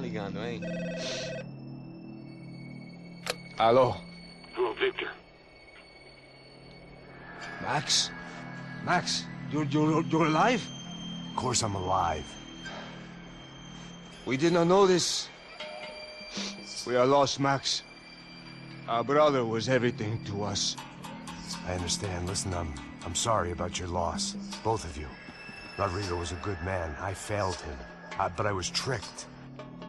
ligando, hein? Alô? Hello, Victor. Max? Max, you're alive? Of course I'm alive. We did not know this. We are lost, Max. Our brother was everything to us. I understand. Listen, I'm sorry about your loss. Both of you. Rodrigo was a good man. I failed him. But I was tricked.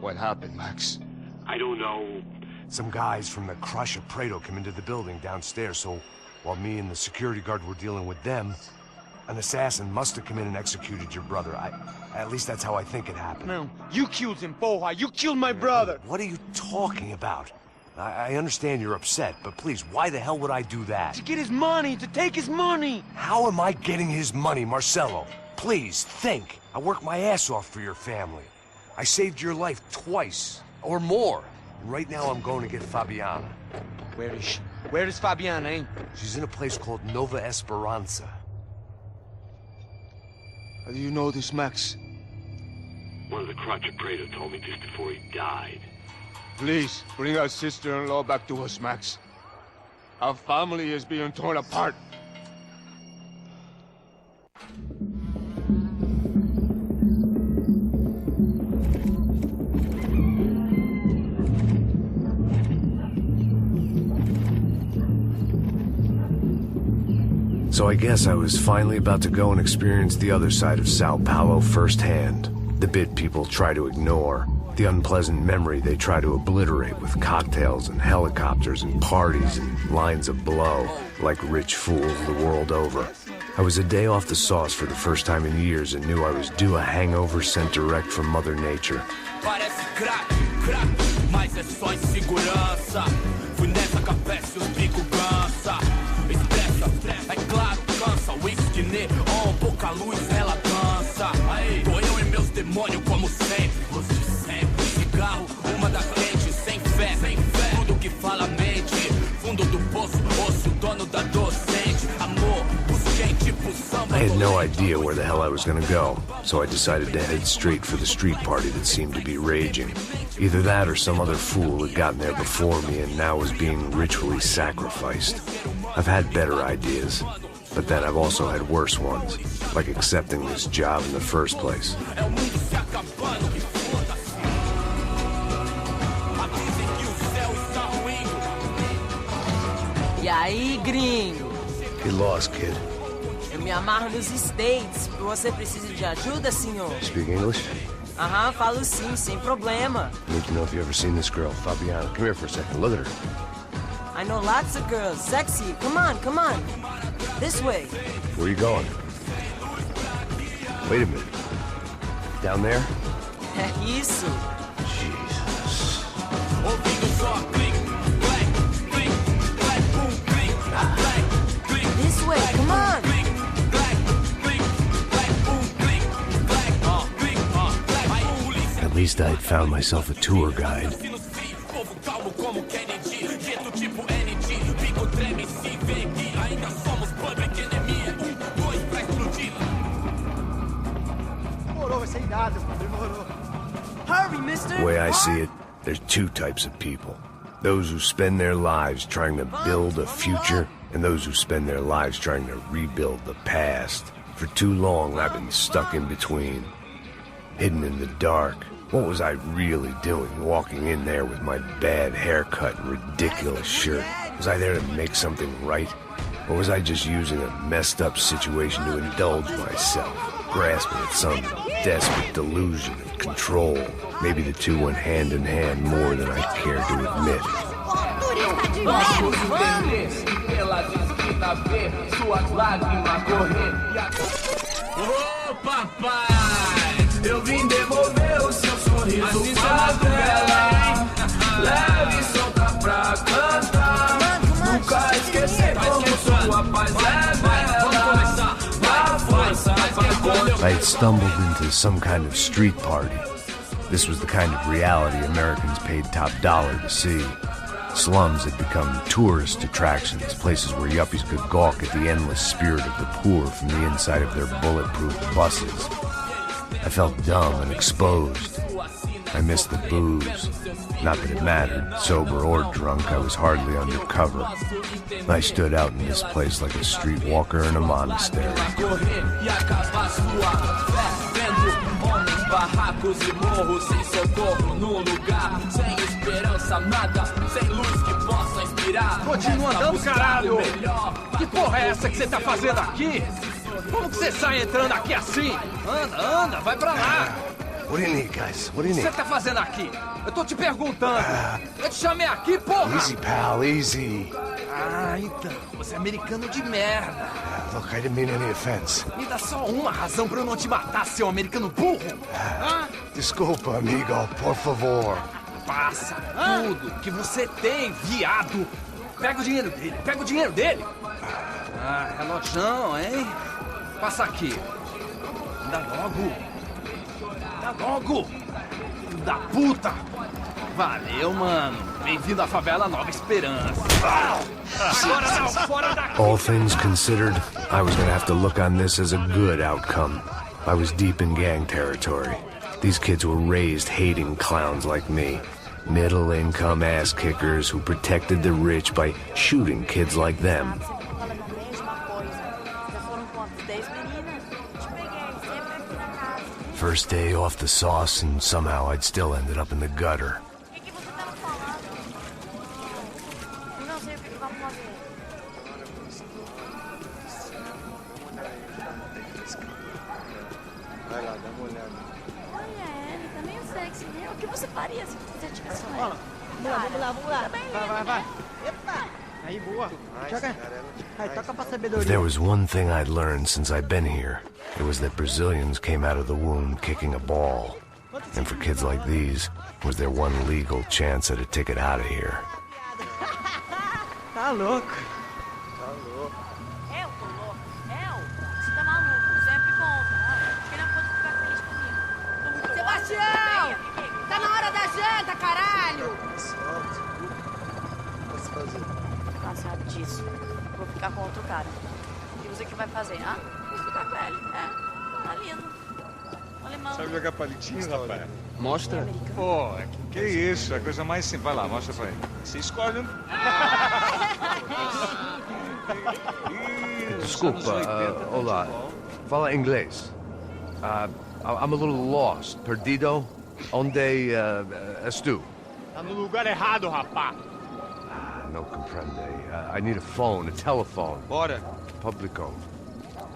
What happened, Max? I don't know. Some guys from the Crush of Prado came into the building downstairs, so while me and the security guard were dealing with them, an assassin must have come in and executed your brother. At least that's how I think it happened. No, you killed him, Porra. You killed my brother. What are you talking about? I understand you're upset, but please, why the hell would I do that? To get his money, to take his money. How am I getting his money, Marcelo? Please, think. I worked my ass off for your family. I saved your life twice, or more. And right now I'm going to get Fabiana. Where is she? Where is Fabiana, eh? She's in a place called Nova Esperanza. How do you know this, Max? One of the Crotch of Prado told me just before he died. Please, bring our sister-in-law back to us, Max. Our family is being torn apart. So I guess I was finally about to go and experience the other side of Sao Paulo firsthand. The bit people try to ignore. The unpleasant memory they try to obliterate with cocktails and helicopters and parties and lines of blow, like rich fools the world over. I was a day off the sauce for the first time in years and knew I was due a hangover sent direct from Mother Nature. Parece crack, crack, mas é só insegurança. Fui nessa café se os bico cansa. Expressa, é claro, cansa. Whisky neon, pouca luz, ela dança. Tô eu e meus demônios como sempre. Cigarro, uma da quente, sem fé. Tudo que fala mente. Fundo do poço, osso, dono da docente. Amor, busquei tipo samba. I had no idea where the hell I was gonna go, so I decided to head straight for the street party that seemed to be raging. Either that or some other fool had gotten there before me and now was being ritually sacrificed. I've had better ideas, but then I've also had worse ones, like accepting this job in the first place. E aí, gringo? Get lost, kid. Eu me amarro nos States. Você precisa de ajuda, senhor? Speak English? Aham, falo sim, sem problema. I need to know if you've ever seen this girl, Fabiana. Come here for a second. Look at her. I know lots of girls. Sexy. Come on, come on. This way. Where are you going? Wait a minute. Down there? É isso. Jesus. This way, come on. At least I'd found myself a tour guide. Hurry, mister. The way I see it, there's two types of people. Those who spend their lives trying to build a future, and those who spend their lives trying to rebuild the past. For too long, I've been stuck in between. Hidden in the dark. What was I really doing, walking in there with my bad haircut and ridiculous shirt? Was I there to make something right? Or was I just using a messed up situation to indulge myself, grasping at some desperate delusion of control? Maybe the two went hand in hand more than I care to admit. Ô papai, eu vim devolver o seu sorriso pra tela. Leve e solta pra cantar. Nunca esquecer como sua paz é bela. Dá força pra I had stumbled into some kind of street party. This was the kind of reality Americans paid top dollar to see. Slums had become tourist attractions, places where yuppies could gawk at the endless spirit of the poor from the inside of their bulletproof buses. I felt dumb and exposed. I missed the booze. Not that it mattered. Sober or drunk, I was hardly undercover. I stood out in this place like a streetwalker in a monastery. Barracos e morros sem socorro num lugar sem esperança, nada, sem luz que possa inspirar. Continua andando, caralho! Que porra é essa que você tá fazendo aqui? Como que você sai entrando aqui assim? Anda, vai pra lá! What do you need, guys? What do you O que need? você tá fazendo aqui? Eu tô te perguntando. Eu te chamei aqui, porra! Easy, pal, easy. Ah, então. Você é americano de merda. Look, I didn't mean any offense. Me dá só uma razão pra eu não te matar, seu americano burro. Desculpa, amigo, por favor. Passa tudo que você tem, viado. Pega o dinheiro dele, Ah, relojão, hein? Passa aqui. Dá logo. Filho da puta. Valeu, mano. Bem-vindo à favela Nova Esperança. Agora não, fora daqui. All things considered, I was gonna have to look on this as a good outcome. I was deep in gang territory. These kids were raised hating clowns like me. Middle-income ass-kickers who protected the rich by shooting kids like them. First day off the sauce, and somehow I'd still ended up in the gutter. Vai lá, dá uma olhada. Olha, ele tá meio sexy, né? O que você faria se você tivesse com ele? Vamos lá. Vai. Epa! Aí, boa. Joga. Aí, toca pra sabedoria. If there was one thing I'd learned since I'd been here, it was that Brazilians came out of the womb kicking a ball. And for kids like these, was their one legal chance at a ticket out of here. Tá louco. Eu tô louco. Você tá maluco. Sempre conta. Quem não pode ficar feliz comigo? Sebastião! Tá na hora da janta, caralho! Posso fazer? Cansado disso. Vou ficar com outro cara. E você que vai fazer? Ah, vou ficar com ele. Tá lindo. Alemão. Sabe jogar palitinho, rapaz? Mostra. Pô, que isso, é a coisa mais simples. Vai lá, mostra pra ele. Você escolhe um. Desculpa, olá. Fala inglês. I'm a little lost. Perdido? Onde és tu? Tá no lugar errado, rapá. No comprende. I need a phone, a telephone. Bora. Publico.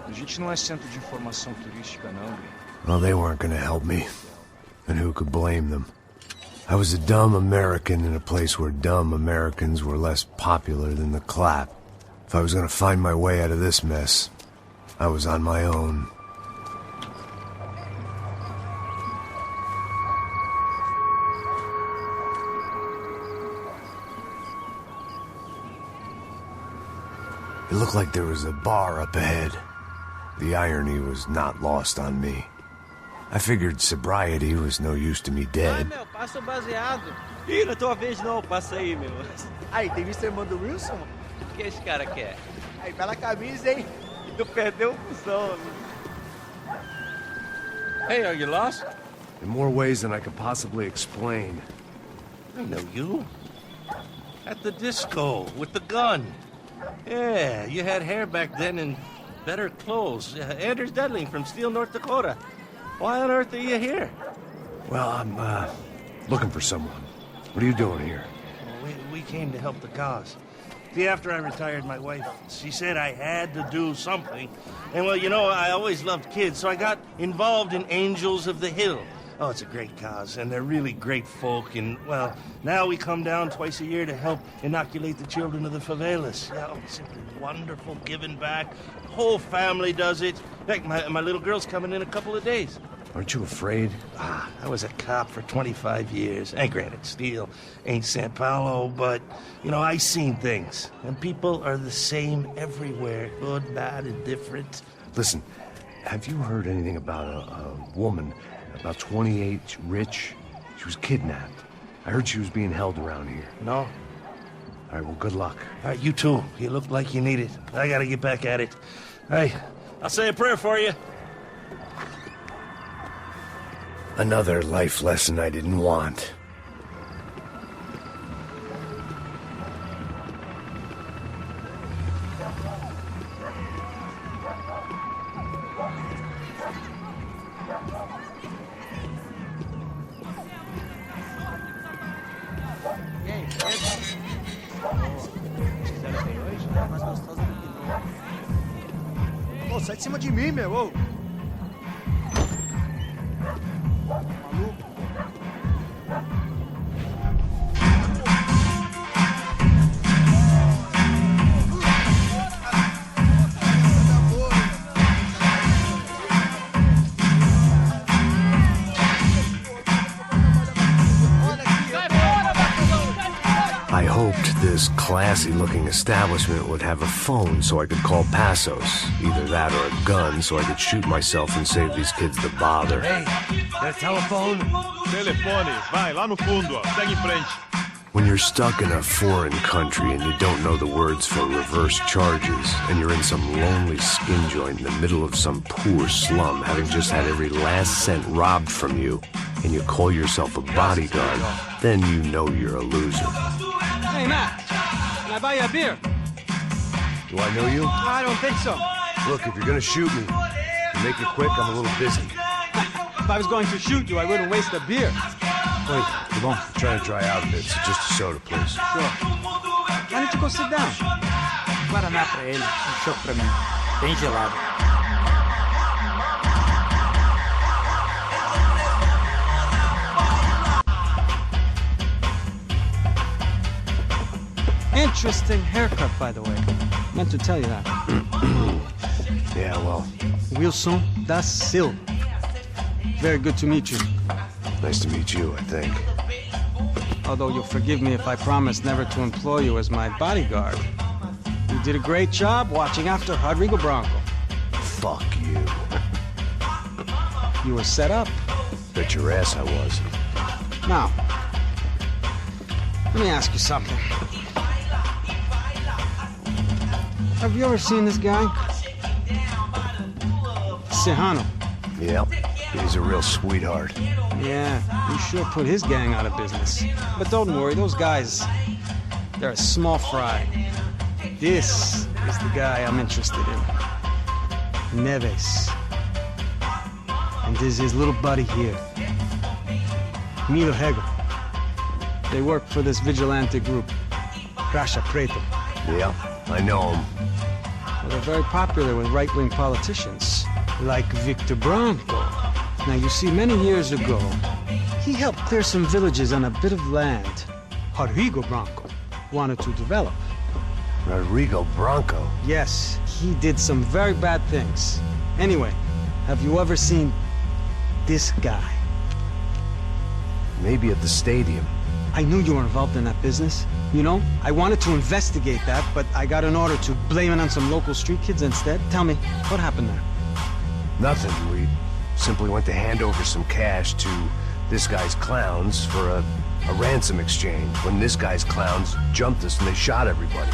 A gente não é centro de informação turística, não, Gui. Well, they weren't gonna help me. And who could blame them? I was a dumb American in a place where dumb Americans were less popular than the clap. If I was gonna find my way out of this mess, I was on my own. It looked like there was a bar up ahead. The irony was not lost on me. I figured sobriety was no use to me dead. Meu, passa o baseado. Ih, não é tua vez não, passa aí, meu. Aí, tem visto a irmã do Wilson? O que esse cara quer? Aí, bela camisa, hein? Tu perdeu o função. Hey, are you lost? In more ways than I could possibly explain. I know you. At the disco, with the gun. Yeah, you had hair back then and better clothes. Anders Dudley from Steele, North Dakota. Why on earth are you here? Well, I'm, looking for someone. What are you doing here? We came to help the cause. See, after I retired, my wife, she said I had to do something. And, well, you know, I always loved kids, so I got involved in Angels of the Hill. Oh, it's a great cause, and they're really great folk. And, well, now we come down twice a year to help inoculate the children of the favelas. Yeah, oh, it's simply wonderful, giving back. The whole family does it. In fact, my little girl's coming in a couple of days. Aren't you afraid? I was a cop for 25 years. And granted, Steele ain't Sao Paulo, but, you know, I seen things. And people are the same everywhere. Good, bad, indifferent. Listen, have you heard anything about a woman, about 28, rich? She was kidnapped. I heard she was being held around here. No? All right, well, good luck. All right, you too. You look like you need it. I gotta get back at it. Hey, I'll say a prayer for you. Another life lesson I didn't want. Pô, sai de cima de mim, meu. Ô. I hoped this classy-looking establishment would have a phone so I could call Passos. Either that or a gun so I could shoot myself and save these kids the bother. Hey, got a telephone? Telefone, vai, lá no fundo, ó. Segue em frente. When you're stuck in a foreign country and you don't know the words for reverse charges, and you're in some lonely skin joint in the middle of some poor slum, having just had every last cent robbed from you, and you call yourself a bodyguard, then you know you're a loser. Hey, Matt, can I buy you a beer? Do I know you? I don't think so. Look, if you're gonna shoot me, make it quick, I'm a little busy. If I was going to shoot you, I wouldn't waste a beer. Wait, come on. I'm trying to dry out a bit, so just a soda, please. Sure. Why don't you go sit down? Guaraná pra ele, chopp pra mim. Bem gelado. Interesting haircut, by the way. Meant to tell you that. Yeah, well. Wilson da Silva. Very good to meet you. Nice to meet you, I think. Although you'll forgive me if I promise never to employ you as my bodyguard. You did a great job watching after Rodrigo Branco. Fuck you. You were set up. Bet your ass I was. Now, let me ask you something. Have you ever seen this guy? Serrano. Yep. He's a real sweetheart. Yeah, he sure put his gang out of business. But don't worry, those guys, they're a small fry. This is the guy I'm interested in. Neves. And this is his little buddy here. Milo Hegel. They work for this vigilante group, Caixa Preta. Yeah, I know him. Well, they're very popular with right-wing politicians, like Victor Branco. Now, you see, many years ago, he helped clear some villages on a bit of land Rodrigo Branco wanted to develop. Rodrigo Branco? Yes, he did some very bad things. Anyway, have you ever seen this guy? Maybe at the stadium. I knew you were involved in that business. You know, I wanted to investigate that, but I got an order to blame it on some local street kids instead. Tell me, what happened there? Nothing. We simply went to hand over some cash to this guy's clowns for a ransom exchange when this guy's clowns jumped us and they shot everybody.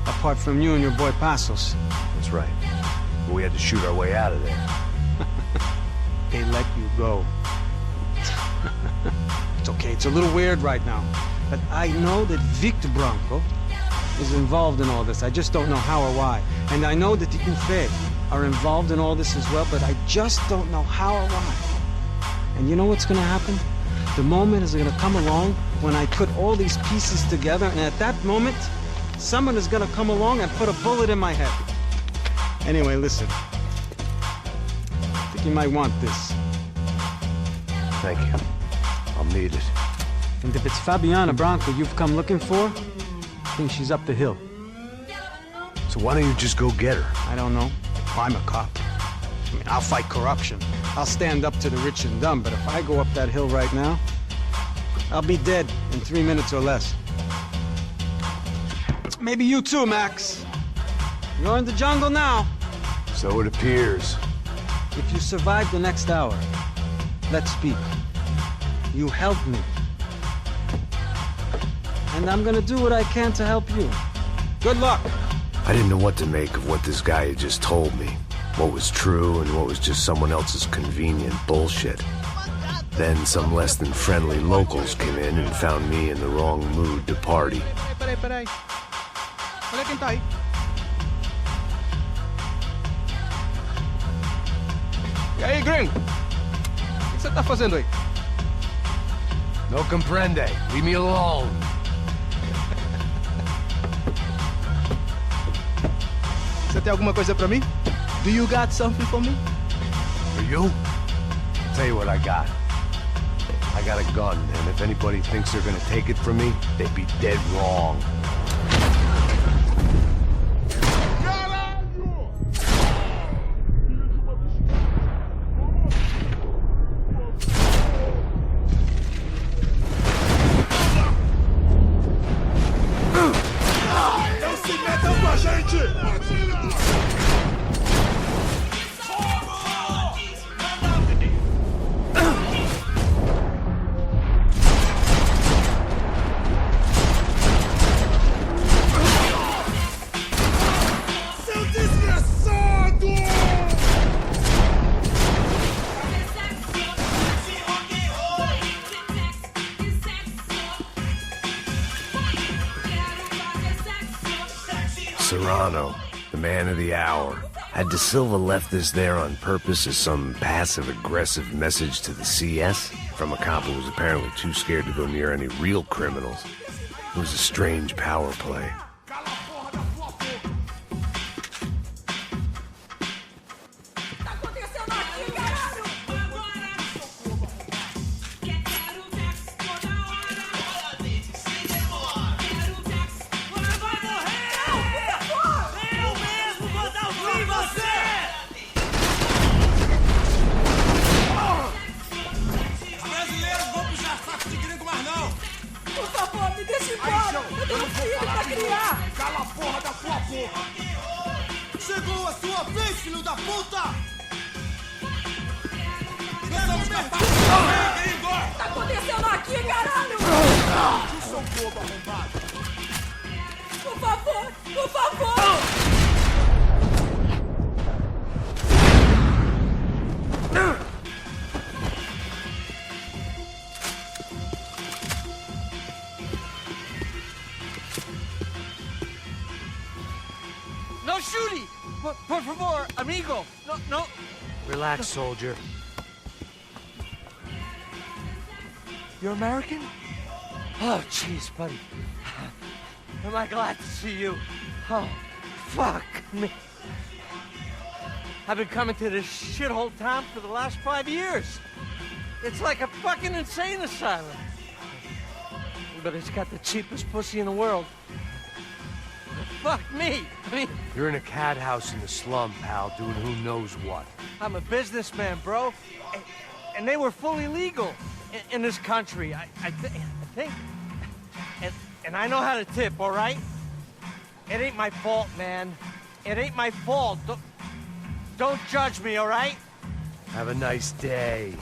Apart from you and your boy Passos. That's right. But we had to shoot our way out of there. They let you go. It's okay, it's a little weird right now. But I know that Victor Branco is involved in all this. I just don't know how or why. And I know that the UFE are involved in all this as well, but I just don't know how or why. And you know what's gonna happen? The moment is gonna come along when I put all these pieces together, and at that moment, someone is gonna come along and put a bullet in my head. Anyway, listen. I think you might want this. Thank you. I'll need it. And if it's Fabiana Branco you've come looking for, I think she's up the hill. So why don't you just go get her? I don't know. I'm a cop. I mean, I'll fight corruption. I'll stand up to the rich and dumb, but if I go up that hill right now, I'll be dead in 3 minutes or less. Maybe you too, Max. You're in the jungle now. So it appears. If you survive the next hour, let's speak. You helped me. And I'm gonna do what I can to help you. Good luck. I didn't know what to make of what this guy had just told me. What was true and what was just someone else's convenient bullshit. Then some less than friendly locals came in and found me in the wrong mood to party. Peraí. Olha quem tá aí. E aí, gringo? O que você tá fazendo aí? No comprende. Leave me alone. Você tem alguma coisa pra mim? Do you got something for me? For you? Tell you what I got. I got a gun, and if anybody thinks they're gonna take it from me, they'd be dead wrong. Não se metam com a gente! Serrano, the man of the hour. Had De Silva left this there on purpose as some passive-aggressive message to the CS? From a cop who was apparently too scared to go near any real criminals. It was a strange power play. Cala a porra da tua boca! Chegou a sua vez, filho da puta! Precisamos matar! Gringo! O que tá acontecendo aqui, caralho? Que seu bobo arrombado! Por favor! Por favor! No shooting! Por favor, amigo! No. Relax, soldier. You're American? Oh, jeez, buddy. Am I glad to see you? Oh, fuck me. I've been coming to this shithole town for the last 5 years. It's like a fucking insane asylum. But it's got the cheapest pussy in the world. Fuck me. I mean, You're in a cat house in the slum, pal, doing who knows what. I'm a businessman, bro. And they were fully legal in this country. I think. And I know how to tip, all right? It ain't my fault, man. It ain't my fault. Don't judge me, all right? Have a nice day.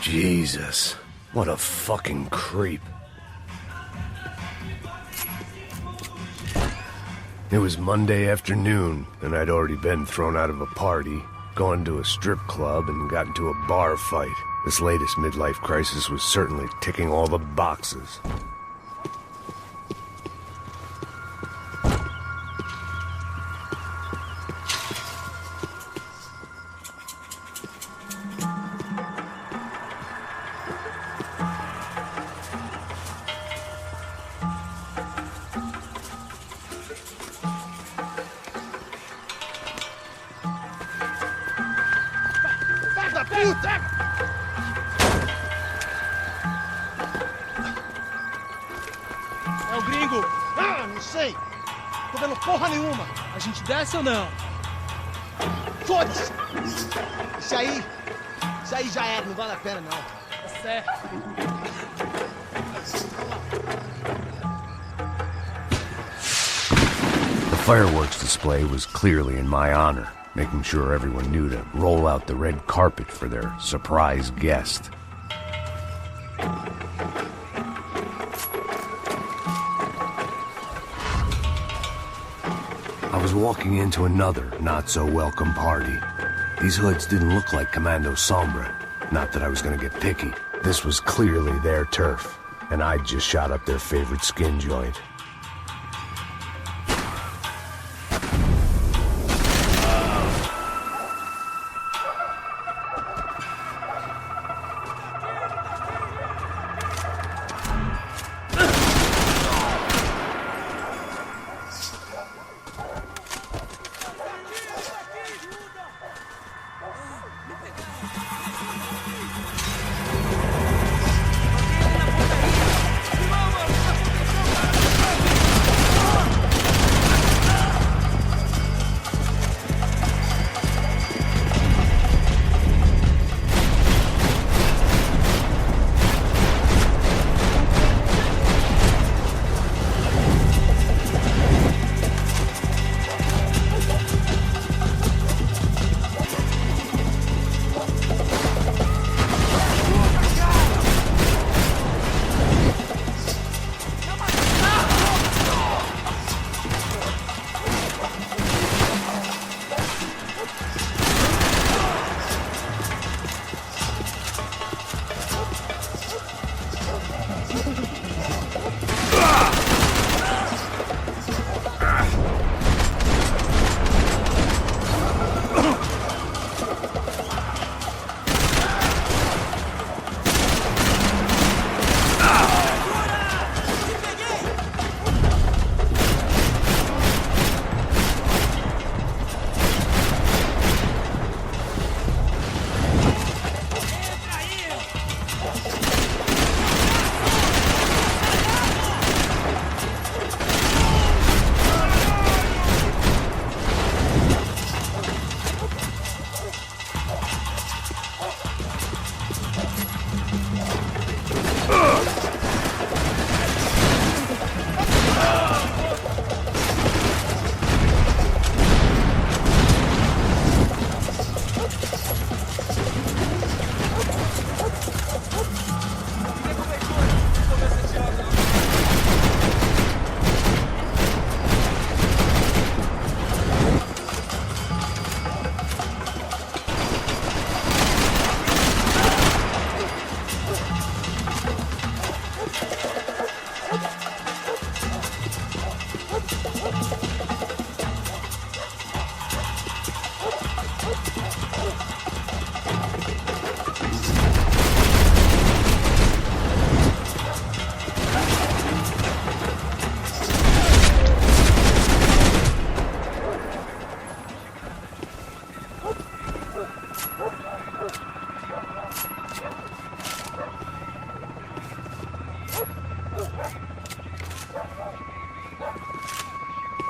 Jesus. What a fucking creep. It was Monday afternoon, and I'd already been thrown out of a party, gone to a strip club, and got into a bar fight. This latest midlife crisis was certainly ticking all the boxes. É o gringo! Ah, não sei! Tô vendo porra nenhuma! A gente desce ou não? Foda-se! Isso aí já era, não vale a pena não. Tá certo. The fireworks display was clearly in my honor, making sure everyone knew to roll out the red carpet for their surprise guest. I was walking into another not-so-welcome party. These hoods didn't look like Commando Sombra. Not that I was gonna get picky. This was clearly their turf, and I'd just shot up their favorite skin joint.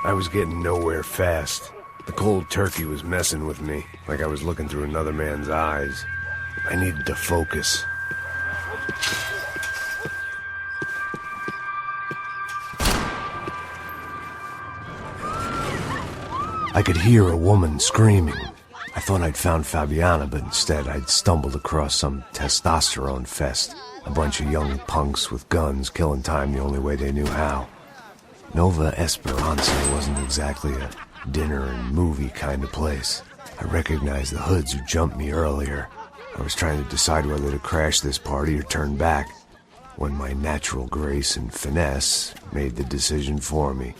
I was getting nowhere fast. The cold turkey was messing with me, like I was looking through another man's eyes. I needed to focus. I could hear a woman screaming. I thought I'd found Fabiana, but instead I'd stumbled across some testosterone fest. A bunch of young punks with guns killing time the only way they knew how. Nova Esperanza wasn't exactly a dinner and movie kind of place. I recognized the hoods who jumped me earlier. I was trying to decide whether to crash this party or turn back, when my natural grace and finesse made the decision for me.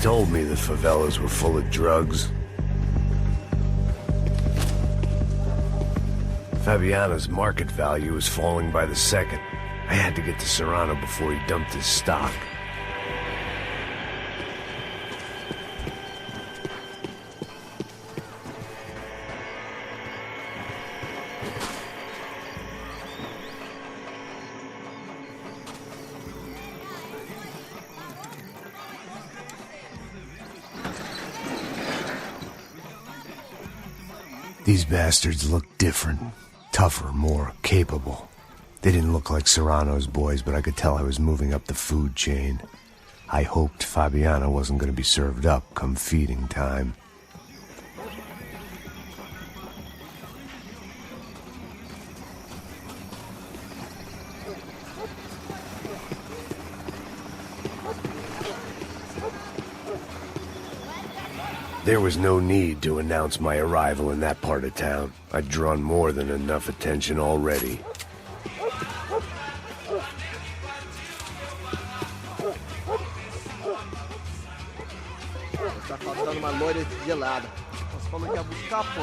told me the favelas were full of drugs. Fabiana's market value was falling by the second. I had to get to Serrano before he dumped his stock. These bastards looked different, tougher, more capable. They didn't look like Serrano's boys, but I could tell I was moving up the food chain. I hoped Fabiana wasn't going to be served up come feeding time. There was no need to announce my arrival in that part of town. I'd drawn more than enough attention already. Tá faltando uma loira gelada. Nós falamos que ia buscar, pô.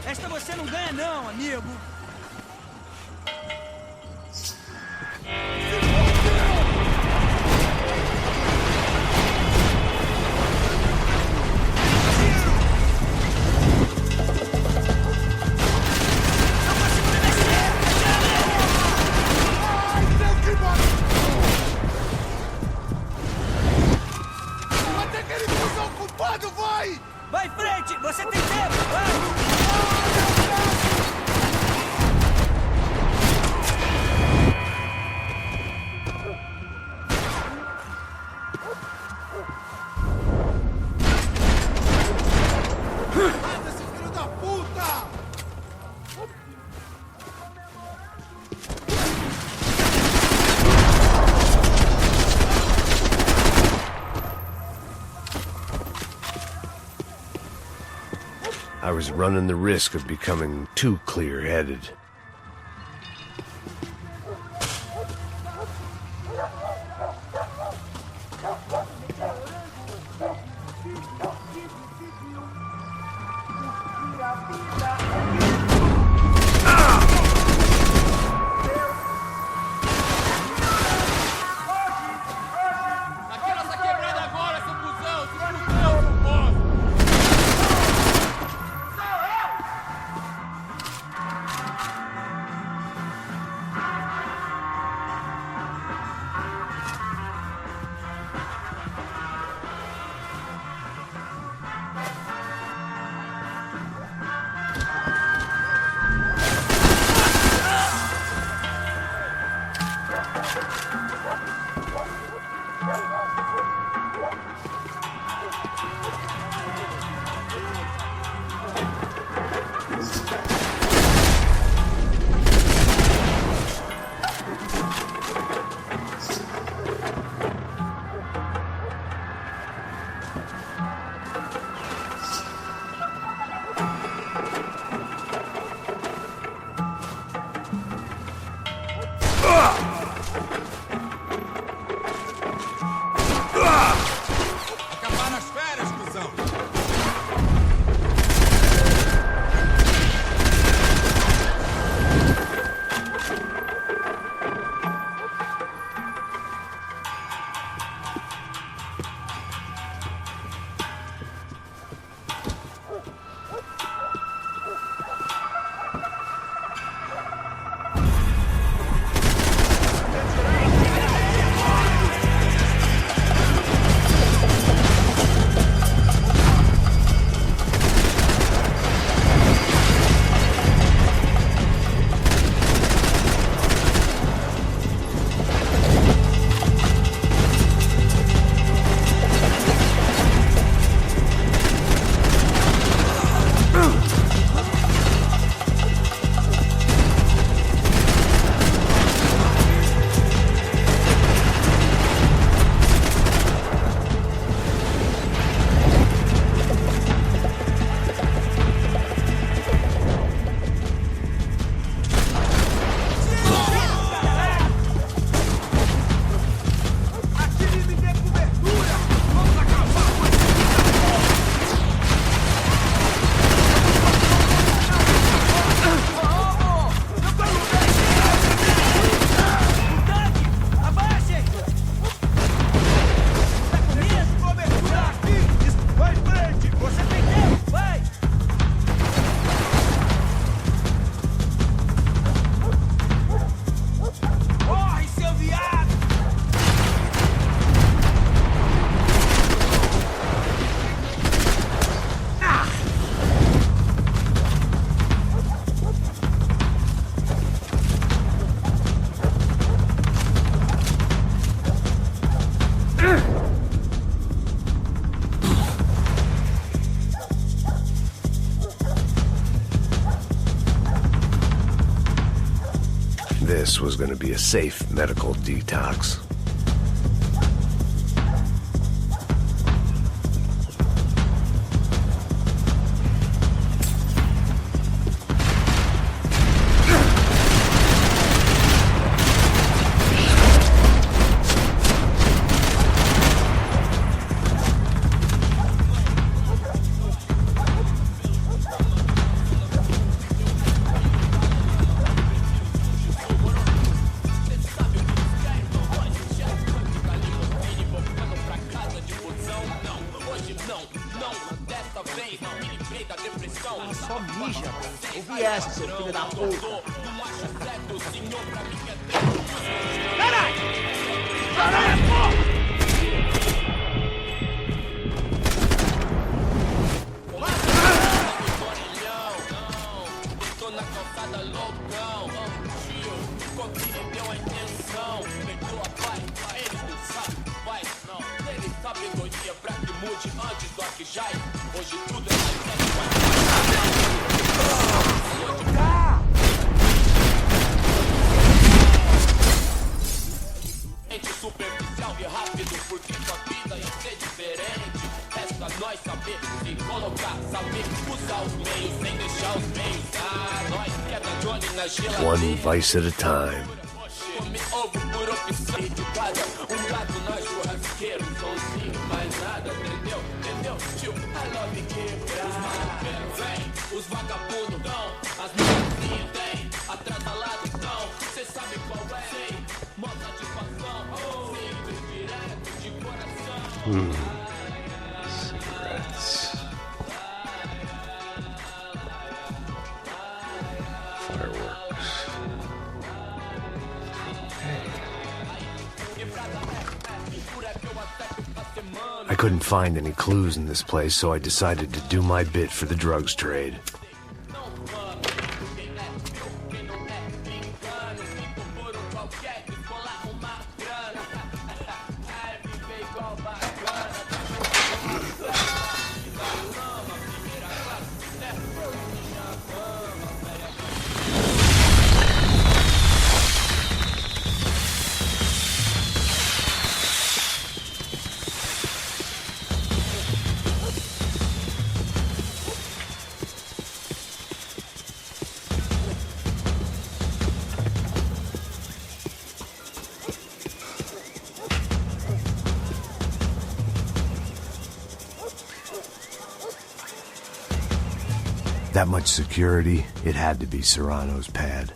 Esta você não ganha não, amigo. Vai em frente, você tem tempo, vai! Mata esse filho da puta! I was running the risk of becoming too clear-headed. this was going to be a safe medical detox. Só mija, bro. Ouvi essa, seu filho da puta. Caralho! Caralho, porra! Tô na calçada loucão. Tio, ele deu a intenção. Pegou a pai, ele não sabe, vai. Não, ele sabedoria pra que mude antes do Akijai. Hoje tudo é mais superficial e rápido, porque sua vida ia ser diferente. Resta nós saber se colocar, saber usar os meios sem deixar os meios. Nós quebra Johnny na geladeira. One vice at a time. Come ovo por opção educada. Gato na churrasqueira, sozinho, mais nada, entendeu? Entendeu? Tio, I love quebrar. Os maluqueiros vem, os vagabundos dão, as mulherzinhas tem, atrasalados não, cê sabe qual é, sei, mó satisfação, simples, direto, de coração. Cigarettes. Fireworks. I couldn't find any clues in this place, so I decided to do my bit for the drugs trade. That much security, it had to be Serrano's pad.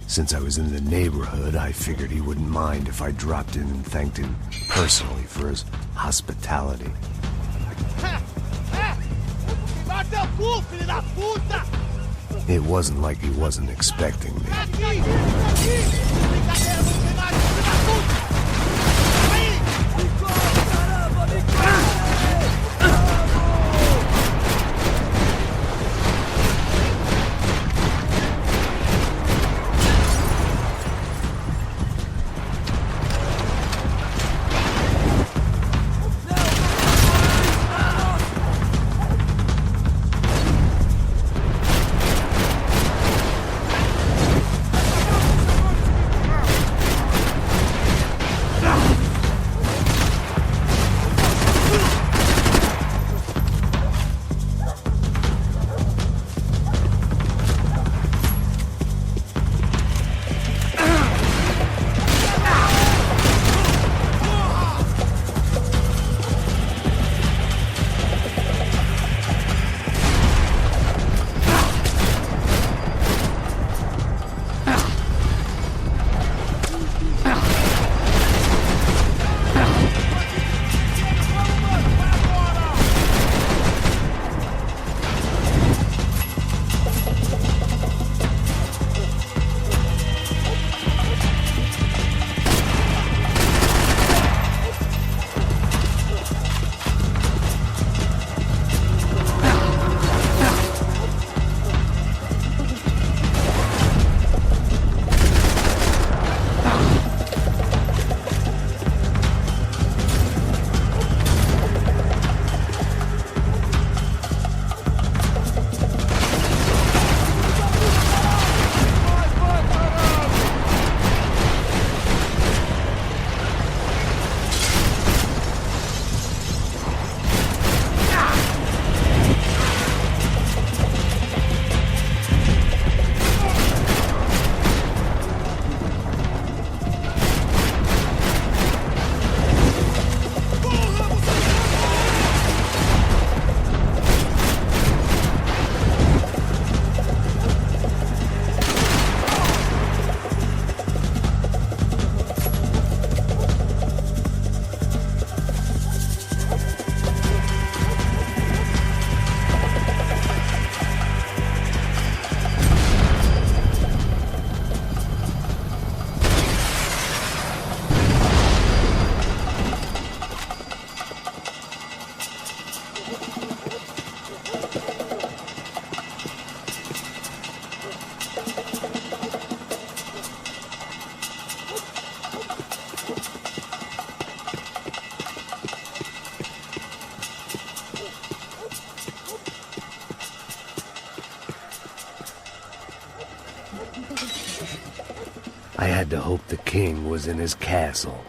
Since I was in the neighborhood, I figured he wouldn't mind if I dropped in and thanked him personally for his hospitality. It wasn't like he wasn't expecting me. had to hope the king was in his castle.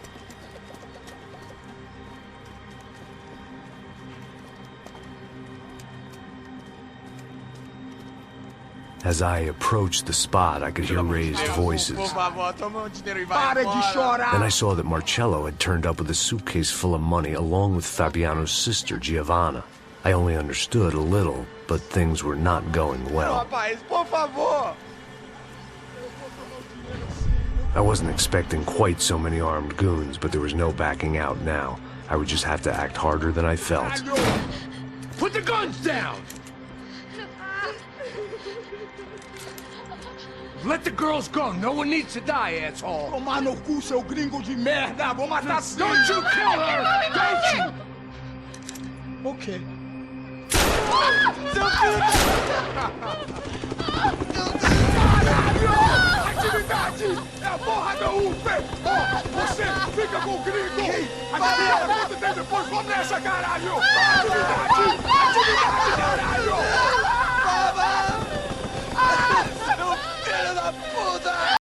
As I approached the spot, I could hear raised voices. Then I saw that Marcello had turned up with a suitcase full of money along with Fabiano's sister, Giovanna. I only understood a little, but things were not going well. I wasn't expecting quite so many armed goons, but there was no backing out now. I would just have to act harder than I felt. Put the guns down! Let the girls go. No one needs to die, asshole. Tomar no cu, seu gringo de merda. Vou matar sim. Don't you kill her! Don't you? Ok. Caralho! Atividade! É a porra da UP! Você fica com o gringo! A galera conta tem depois, vamos nessa, caralho! Atividade!